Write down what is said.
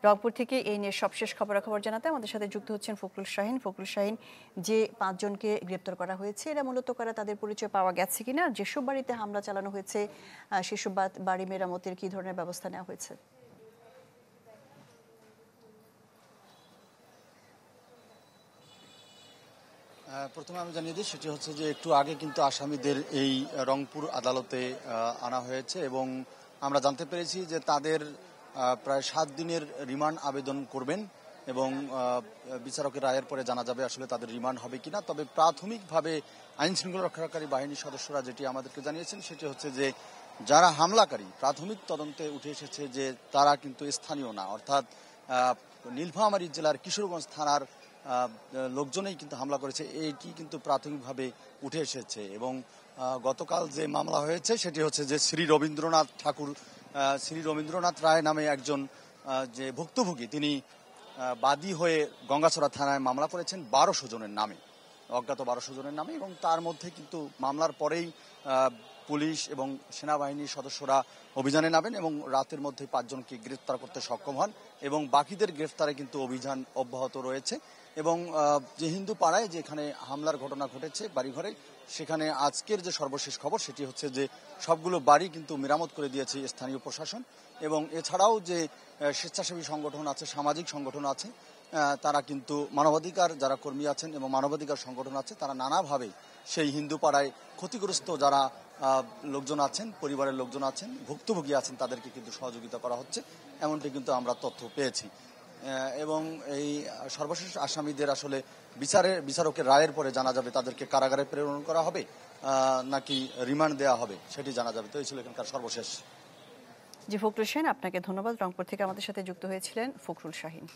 রংপুর থেকে এই নিয়ে সবশেষ খবরাখবর জানাতে আমাদের সাথে যুক্ত হচ্ছেন ফখরুল শাহীন। ফখরুল শাহীন, যে 5 জনকে গ্রেপ্তার করা হয়েছে এরা মূলত কারা, তাদের পরিচয় পাওয়া গেছে কিনা? যেসব বাড়িতে হামলা চালানো হয়েছে সেসব বাড়ি মেরামতের কি ধরনের ব্যবস্থা নেওয়া হয়েছে? প্রথমে আমি জানিয়ে দিই, সেটি হচ্ছে যে একটু আগে কিন্তু আসামিদের এই রংপুর আদালতে আনা হয়েছে এবং আমরা জানতে পেরেছি যে তাদের প্রায় 7 দিনের রিমান্ড আবেদন করবেন এবং বিচারকের রায়ের পরে জানা যাবে আসলে তাদের রিমান্ড হবে কিনা। তবে প্রাথমিকভাবে আইন শৃঙ্খলা রক্ষাকারী বাহিনীর সদস্যরা যেটি আমাদেরকে জানিয়েছেন সেটি হচ্ছে যে যারা হামলাকারী প্রাথমিক তদন্তে উঠে এসেছে যে তারা কিন্তু স্থানীয় না, অর্থাৎ নীলফামারী জেলার কিশোরগঞ্জ থানার লোকজনেই কিন্তু হামলা করেছে, এইটি কিন্তু প্রাথমিকভাবে উঠে এসেছে। এবং গতকাল যে মামলা হয়েছে সেটি হচ্ছে যে শ্রী রবীন্দ্রনাথ রায় নামে একজন যে ভুক্তভোগী, তিনি বাদী হয়ে গঙ্গাছড়া থানায় মামলা করেছেন 1200 জনের নামে, অজ্ঞাত 1200 জনের নামে। এবং তার মধ্যে কিন্তু মামলার পরেই পুলিশ এবং সেনাবাহিনীর সদস্যরা অভিযানে নামেন এবং রাতের মধ্যে 5 জনকে গ্রেফতার করতে সক্ষম হন এবং বাকিদের গ্রেফতারে কিন্তু অভিযান অব্যাহত রয়েছে। এবং যে হিন্দু পাড়ায় যেখানে হামলার ঘটনা ঘটেছে বাড়িঘরে, সেখানে আজকের যে সর্বশেষ খবর সেটি হচ্ছে যে সবগুলো বাড়ি কিন্তু মেরামত করে দিয়েছে স্থানীয় প্রশাসন। এবং এছাড়াও যে স্বেচ্ছাসেবী সংগঠন আছে, সামাজিক সংগঠন আছে, তারা কিন্তু মানবাধিকার যারা কর্মী আছেন এবং মানবাধিকার সংগঠন আছে, তারা নানাভাবে সেই হিন্দু পাড়ায় ক্ষতিগ্রস্ত যারা লোকজন আছেন, পরিবারের লোকজন আছেন, ভুক্তভোগী আছেন, তাদেরকে কিন্তু সহযোগিতা করা হচ্ছে, এমনটি কিন্তু আমরা তথ্য পেয়েছি। এবং এই সর্বশেষ আসামিদের আসলে বিচারকের রায়ের পরে জানা যাবে তাদেরকে কারাগারে প্রেরণ করা হবে নাকি রিমান্ড দেওয়া হবে, সেটি জানা যাবে। তো এই ছিল এখানকার সর্বশেষ। জি ফখরুল শাহীন, আপনাকে ধন্যবাদ। রংপুর থেকে আমাদের সাথে যুক্ত হয়েছিলেন ফখরুল শাহীন।